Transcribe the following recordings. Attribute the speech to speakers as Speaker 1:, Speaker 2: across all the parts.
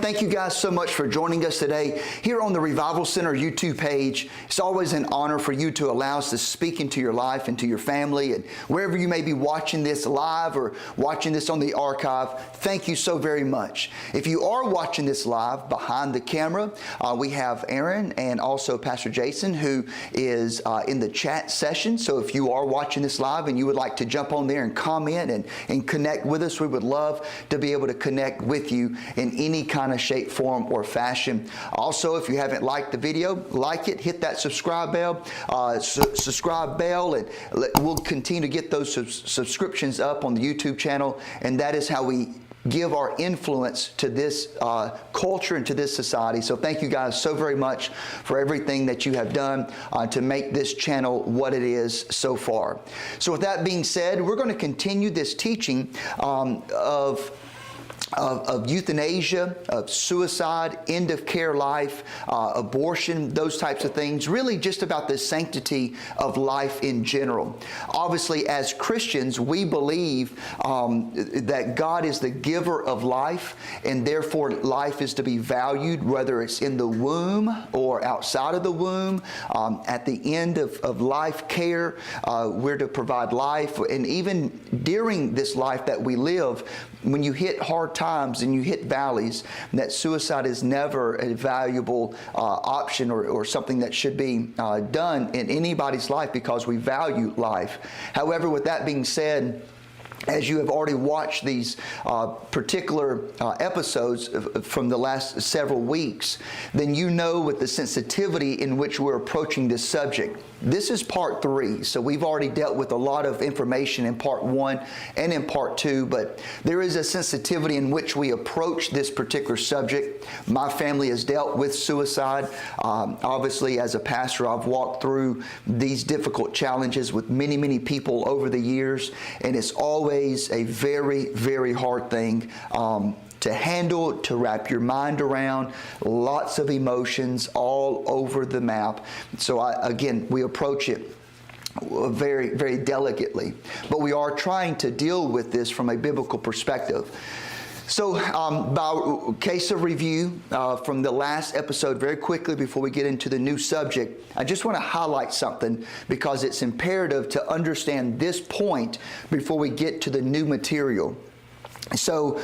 Speaker 1: thank you guys so much for joining us today here on the Revival Center YouTube page. It's always an honor for you to allow us to speak into your life and to your family, and wherever you may be watching this live or watching this on the archive, thank you so very much. If you are watching this live behind the camera, we have Aaron and also Pastor Jason who is in the chat session. So if you are watching this live and you would like to jump on there and comment and connect with us, we would love to be able to connect with you in any kind of shape, form, or fashion. Also, if you haven't liked the video, like it, hit that subscribe bell, and we'll continue to get those subscriptions up on the YouTube channel, and that is how we give our influence to this culture and to this society. So thank you guys so very much for everything that you have done to make this channel what it is so far. So with that being said, we're going to continue this teaching of euthanasia, of suicide, end of care life, abortion, those types of things, really just about the sanctity of life in general. Obviously, as Christians, we believe that God is the giver of life, and therefore life is to be valued, whether it's in the womb or outside of the womb. At the end of life care, we're to provide life, and even during this life that we live, when you hit hard times and you hit valleys, that suicide is never a valuable option or something that should be done in anybody's life, because we value life. However, with that being said, as you have already watched these particular episodes from the last several weeks, then you know with the sensitivity in which we're approaching this subject. This is part 3, so we've already dealt with a lot of information in part 1 and in part 2, but there is a sensitivity in which we approach this particular subject. My family has dealt with suicide. Obviously, as a pastor, I've walked through these difficult challenges with many, many people over the years, and it's always a very, very hard thing to handle, to wrap your mind around, lots of emotions all over the map. So again, we approach it very, very delicately, but we are trying to deal with this from a biblical perspective. So by case of review from the last episode, very quickly before we get into the new subject, I just want to highlight something because it's imperative to understand this point before we get to the new material. So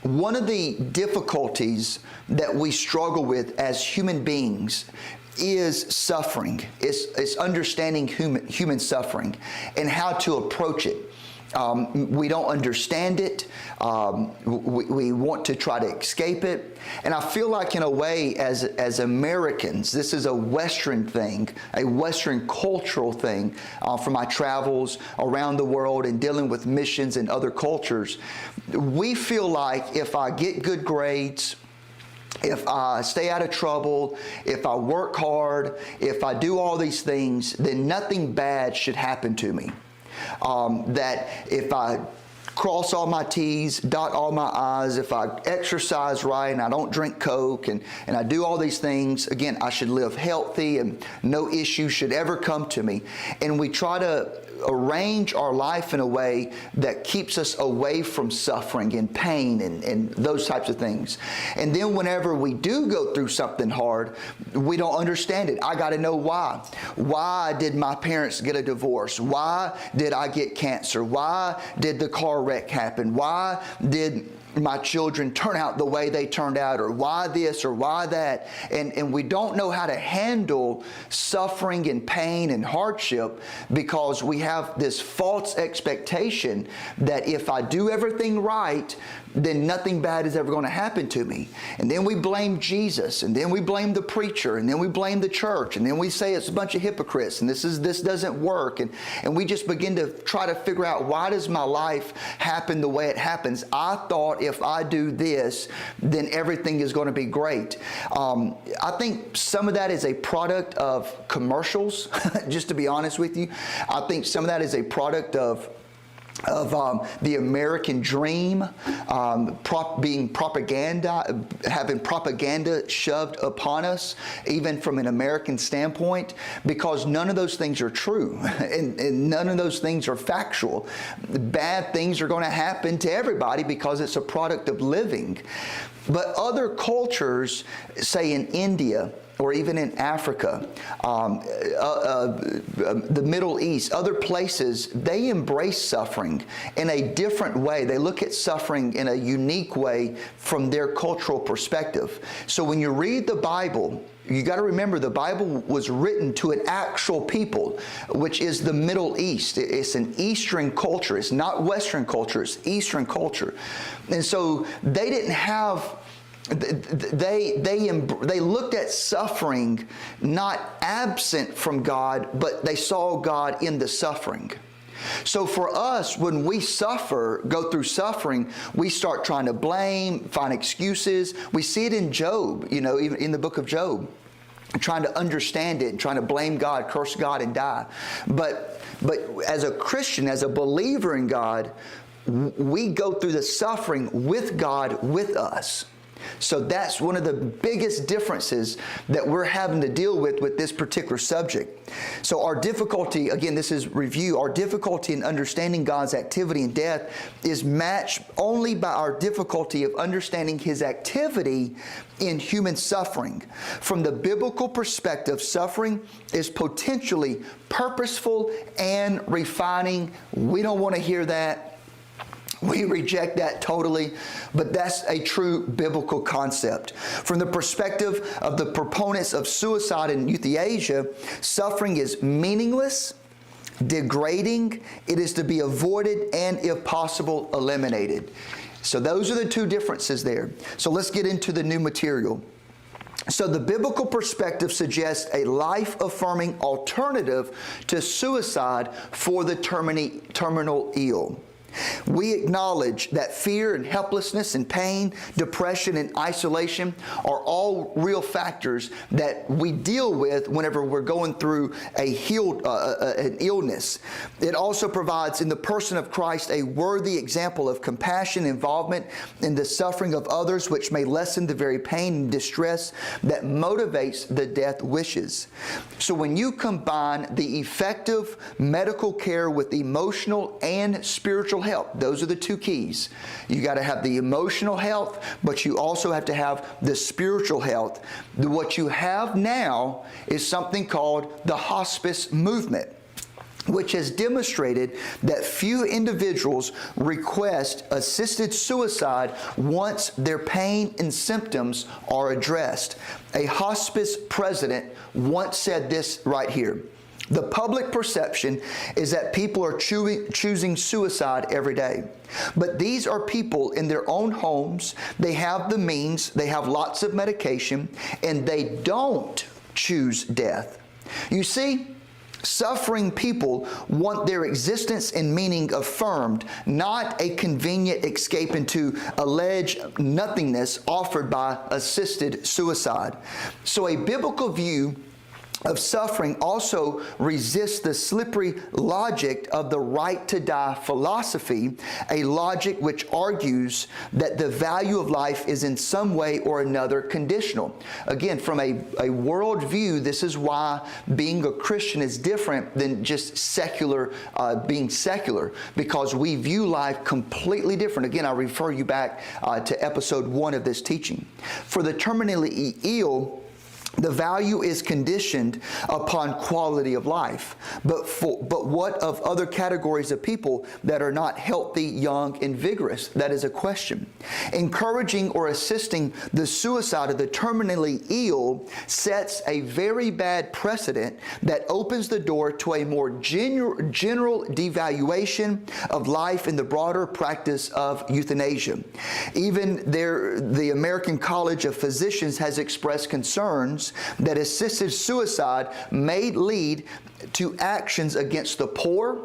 Speaker 1: one of the difficulties that we struggle with as human beings is suffering. It's understanding human suffering and how to approach it. We don't understand it. We want to try to escape it. And I feel like in a way as Americans, this is a Western thing, a Western cultural thing from my travels around the world and dealing with missions and other cultures. We feel like if I get good grades, if I stay out of trouble, if I work hard, if I do all these things, then nothing bad should happen to me. That if I cross all my T's, dot all my I's, if I exercise right and I don't drink Coke and I do all these things, again, I should live healthy and no issue should ever come to me. And we try to arrange our life in a way that keeps us away from suffering and pain and those types of things. And then whenever we do go through something hard, we don't understand it. I got to know why. Why did my parents get a divorce? Why did I get cancer? Why did the car wreck happen? Why did my children turn out the way they turned out, or why this or why that? And we don't know how to handle suffering and pain and hardship because we have this false expectation that if I do everything right, then nothing bad is ever going to happen to me. And then we blame Jesus, and then we blame the preacher, and then we blame the church, and then we say it's a bunch of hypocrites, and this doesn't work. And we just begin to try to figure out, why does my life happen the way it happens? I thought if I do this, then everything is going to be great. I think some of that is a product of commercials, just to be honest with you. I think some of that is a product of the American dream, being propaganda, having propaganda shoved upon us, even from an American standpoint, because none of those things are true, and none of those things are factual. Bad things are going to happen to everybody because it's a product of living. But other cultures, say in India, or even in Africa, the Middle East, other places, they embrace suffering in a different way. They look at suffering in a unique way from their cultural perspective. So when you read the Bible, you got to remember the Bible was written to an actual people, which is the Middle East. It's an Eastern culture. It's not Western culture. It's Eastern culture. And so they didn't have... They looked at suffering not absent from God, but they saw God in the suffering. So for us, when we suffer, go through suffering, we start trying to blame, find excuses. We see it in Job, even in the book of Job, trying to understand it, trying to blame God, curse God, and die. But as a Christian, as a believer in God, we go through the suffering with God with us. So that's one of the biggest differences that we're having to deal with this particular subject. So our difficulty, again, this is review, our difficulty in understanding God's activity in death is matched only by our difficulty of understanding His activity in human suffering. From the biblical perspective, suffering is potentially purposeful and refining. We don't want to hear that. We reject that totally, but that's a true biblical concept. From the perspective of the proponents of suicide and euthanasia, suffering is meaningless, degrading, it is to be avoided, and if possible, eliminated. So those are the two differences there. So let's get into the new material. So the biblical perspective suggests a life-affirming alternative to suicide for the terminal ill. We acknowledge that fear and helplessness and pain, depression and isolation are all real factors that we deal with whenever we're going through an illness. It also provides in the person of Christ a worthy example of compassion, involvement in the suffering of others, which may lessen the very pain and distress that motivates the death wishes. So when you combine the effective medical care with emotional and spiritual help. Those are the two keys. You got to have the emotional health, but you also have to have the spiritual health. What you have now is something called the hospice movement, which has demonstrated that few individuals request assisted suicide once their pain and symptoms are addressed. A hospice president once said this right here: "The public perception is that people are choosing suicide every day. But these are people in their own homes. They have the means, they have lots of medication, and they don't choose death." You see, suffering people want their existence and meaning affirmed, not a convenient escape into alleged nothingness offered by assisted suicide. So a biblical view of suffering also resists the slippery logic of the right to die philosophy, a logic which argues that the value of life is in some way or another conditional. Again, from a world view, this is why being a Christian is different than just being secular, because we view life completely different. Again, I refer you back to episode 1 of this teaching. For the terminally ill, the value is conditioned upon quality of life. But what of other categories of people that are not healthy, young, and vigorous? That is a question. Encouraging or assisting the suicide of the terminally ill sets a very bad precedent that opens the door to a more general devaluation of life in the broader practice of euthanasia. Even the American College of Physicians has expressed concerns that assisted suicide may lead to actions against the poor,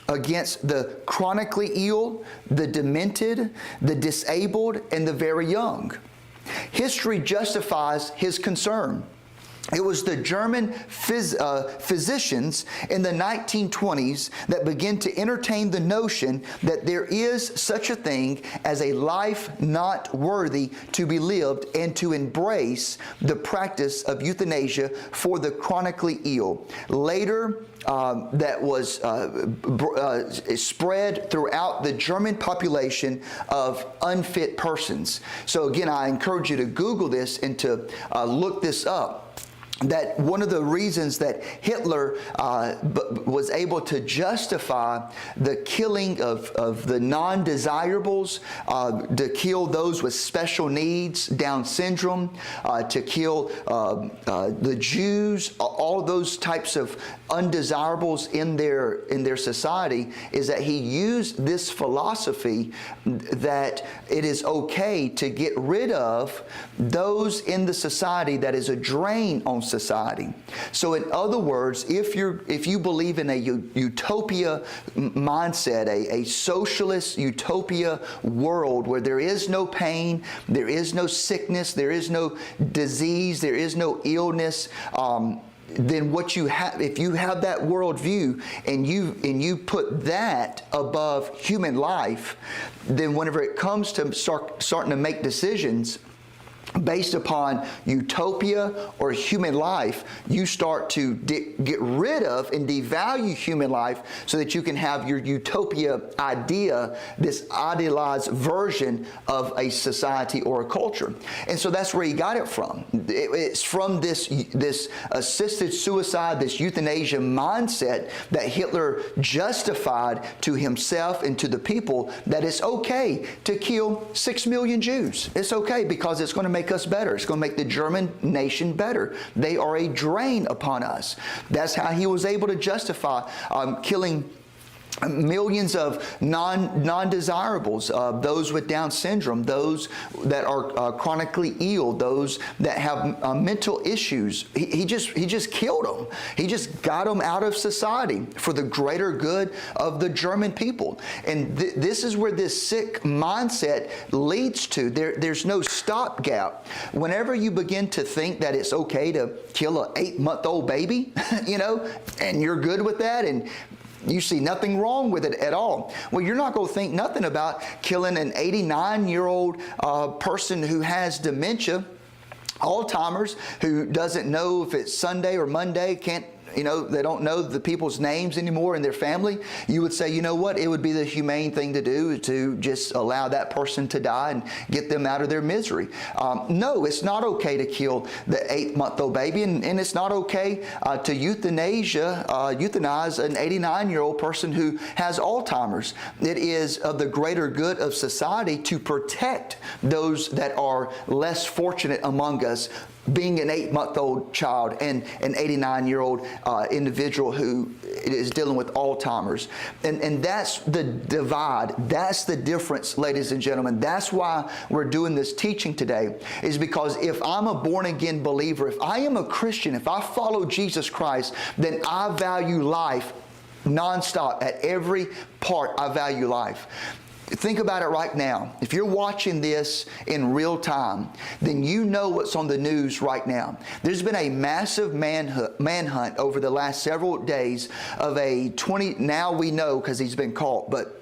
Speaker 1: against the chronically ill, the demented, the disabled, and the very young. History justifies his concern. It was the German physicians in the 1920s that began to entertain the notion that there is such a thing as a life not worthy to be lived, and to embrace the practice of euthanasia for the chronically ill. Later, that was spread throughout the German population of unfit persons. So again, I encourage you to Google this and to look this up. That one of the reasons that Hitler was able to justify the killing of the non-desirables, to kill those with special needs, Down syndrome, to kill the Jews, all those types of undesirables in their society, is that he used this philosophy that it is okay to get rid of those in the society that is a drain on society. So in other words, if you believe in a utopia mindset, a socialist utopia world where there is no pain, there is no sickness, there is no disease, there is no illness, then what you have, if you have that worldview and you put that above human life, then whenever it comes to starting to make decisions based upon utopia or human life, you start to get rid of and devalue human life so that you can have your utopia idea, this idealized version of a society or a culture. And so that's where he got it from. It's from this assisted suicide, this euthanasia mindset that Hitler justified to himself and to the people, that it's okay to kill 6 million Jews. It's okay because it's going to make us better. It's going to make the German nation better. They are a drain upon us. That's how he was able to justify killing millions of non-desirables, those with Down syndrome, those that are chronically ill, those that have mental issues. He just killed them. He just got them out of society for the greater good of the German people. And this is where this sick mindset leads to. There's no stopgap. Whenever you begin to think that it's okay to kill an 8-month-old baby, and you're good with that, and you see nothing wrong with it at all. Well, you're not going to think nothing about killing an 89-year-old person who has dementia, Alzheimer's, who doesn't know if it's Sunday or Monday, they don't know the people's names anymore in their family. You would say, you know what, it would be the humane thing to do to just allow that person to die and get them out of their misery. No, it's not okay to kill the 8-month-old baby, and it's not okay to euthanize an 89-year-old person who has Alzheimer's. It is of the greater good of society to protect those that are less fortunate among us, being an 8-month-old child and an 89-year-old individual who is dealing with Alzheimer's. And that's the divide. That's the difference, ladies and gentlemen. That's why we're doing this teaching today, is because if I'm a born-again believer, if I am a Christian, if I follow Jesus Christ, then I value life nonstop. At every part, I value life. Think about it right now. If you're watching this in real time, then you know what's on the news right now. There's been a massive manhunt over the last several days of now we know because he's been caught, but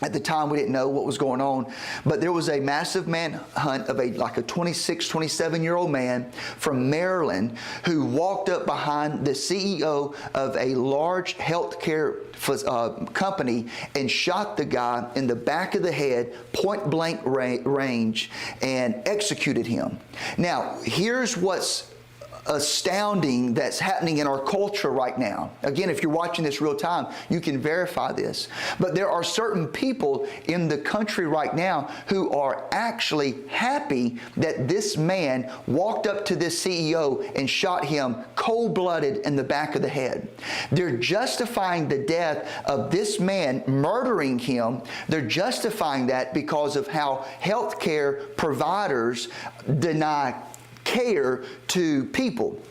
Speaker 1: at the time, we didn't know what was going on, but there was a massive manhunt of a 26, 27-year-old man from Maryland who walked up behind the CEO of a large healthcare company and shot the guy in the back of the head, point blank range, and executed him. Now, here's what's astounding that's happening in our culture right now. Again, if you're watching this real time, you can verify this. But there are certain people in the country right now who are actually happy that this man walked up to this CEO and shot him cold-blooded in the back of the head. They're justifying the death of this man, murdering him. They're justifying that because of how healthcare providers deny care to people.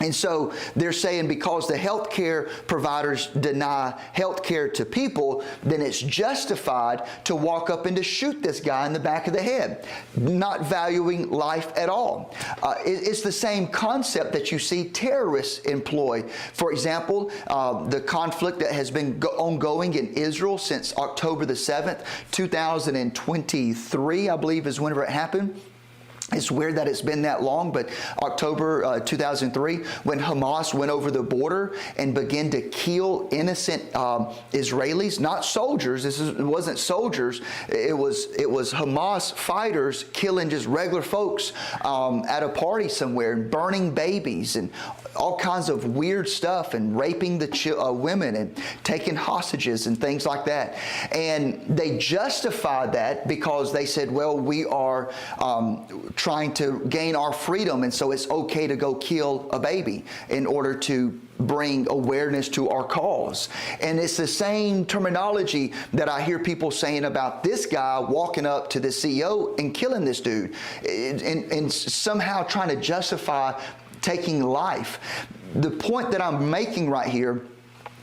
Speaker 1: And so they're saying because the healthcare providers deny healthcare to people, then it's justified to walk up and to shoot this guy in the back of the head, not valuing life at all. It's the same concept that you see terrorists employ. For example, the conflict that has been ongoing in Israel since October the 7th, 2023, I believe is whenever it happened. It's weird that it's been that long, but October 2003, when Hamas went over the border and began to kill innocent Israelis, not soldiers. It wasn't soldiers. It was Hamas fighters killing just regular folks at a party somewhere and burning babies and all kinds of weird stuff and raping the women and taking hostages and things like that. And they justified that because they said, well, we are trying to gain our freedom, and so it's okay to go kill a baby in order to bring awareness to our cause. And it's the same terminology that I hear people saying about this guy walking up to the CEO and killing this dude and somehow trying to justify taking life. The point that I'm making right here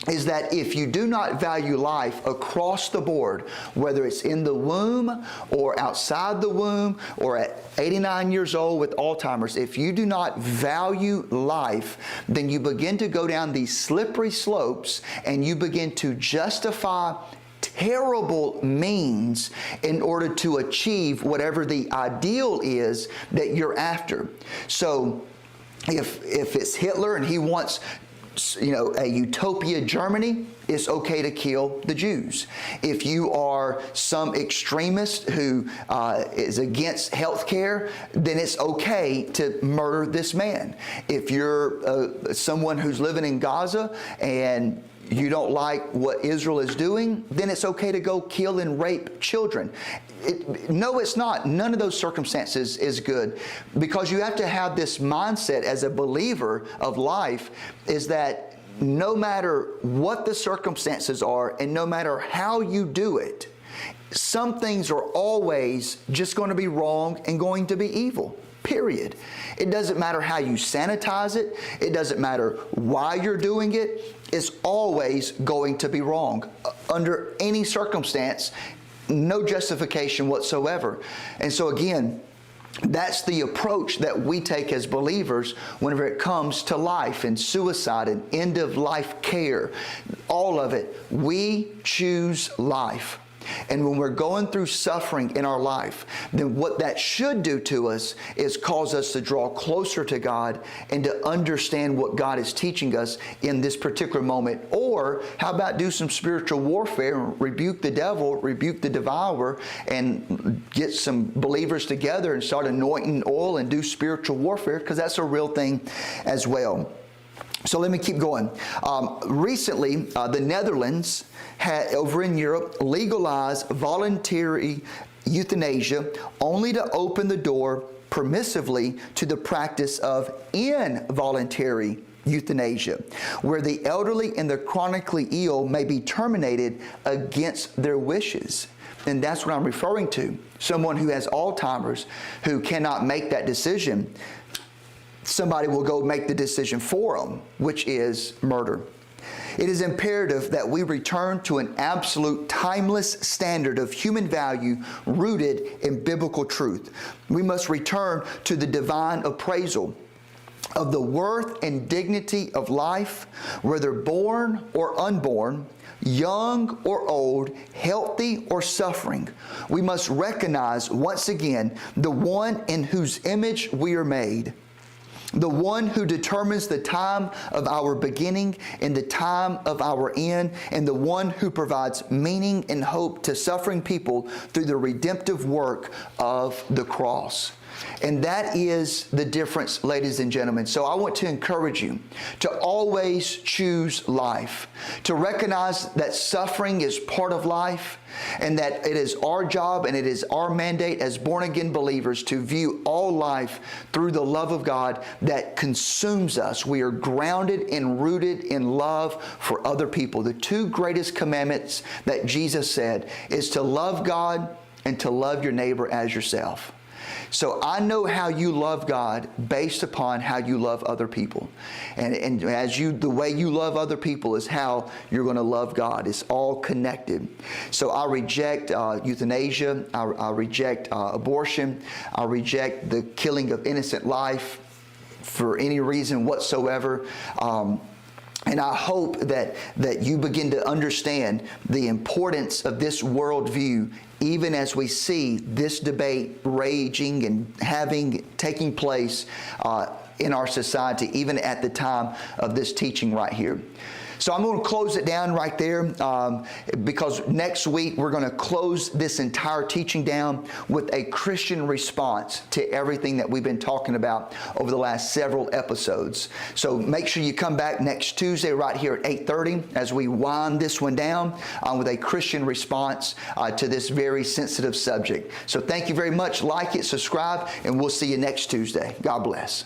Speaker 1: is that if you do not value life across the board, whether it's in the womb or outside the womb or at 89 years old with Alzheimer's, if you do not value life, then you begin to go down these slippery slopes and you begin to justify terrible means in order to achieve whatever the ideal is that you're after. So if it's Hitler and he wants a utopia Germany, it's okay to kill the Jews. If you are some extremist who is against health care, then it's okay to murder this man. If you're someone who's living in Gaza and you don't like what Israel is doing, then it's okay to go kill and rape children. No, it's not. None of those circumstances is good, because you have to have this mindset as a believer of life, is that no matter what the circumstances are and no matter how you do it, some things are always just going to be wrong and going to be evil. Period. It doesn't matter how you sanitize it. It doesn't matter why you're doing it. It's always going to be wrong under any circumstance. No justification whatsoever. And so again, that's the approach that we take as believers whenever it comes to life and suicide and end of life care. All of it. We choose life. And when we're going through suffering in our life, then what that should do to us is cause us to draw closer to God and to understand what God is teaching us in this particular moment. Or how about do some spiritual warfare and rebuke the devil, rebuke the devourer, and get some believers together and start anointing oil and do spiritual warfare, because that's a real thing as well. So let me keep going. Recently, the Netherlands over in Europe legalized voluntary euthanasia, only to open the door permissively to the practice of involuntary euthanasia, where the elderly and the chronically ill may be terminated against their wishes. And that's what I'm referring to. Someone who has Alzheimer's who cannot make that decision, somebody will go make the decision for them, which is murder. It is imperative that we return to an absolute timeless standard of human value rooted in biblical truth. We must return to the divine appraisal of the worth and dignity of life, whether born or unborn, young or old, healthy or suffering. We must recognize once again the one in whose image we are made, the one who determines the time of our beginning and the time of our end, and the one who provides meaning and hope to suffering people through the redemptive work of the cross. And that is the difference, ladies and gentlemen. So I want to encourage you to always choose life, to recognize that suffering is part of life, and that it is our job and it is our mandate as born-again believers to view all life through the love of God that consumes us. We are grounded and rooted in love for other people. The two greatest commandments that Jesus said is to love God and to love your neighbor as yourself. So I know how you love God based upon how you love other people. And the way you love other people is how you're going to love God. It's all connected. So I reject euthanasia. I reject abortion. I reject the killing of innocent life for any reason whatsoever. And I hope that you begin to understand the importance of this worldview, even as we see this debate raging and taking place in our society, even at the time of this teaching right here. So I'm going to close it down right there because next week we're going to close this entire teaching down with a Christian response to everything that we've been talking about over the last several episodes. So make sure you come back next Tuesday right here at 8:30 as we wind this one down with a Christian response to this very sensitive subject. So thank you very much. Like it, subscribe, and we'll see you next Tuesday. God bless.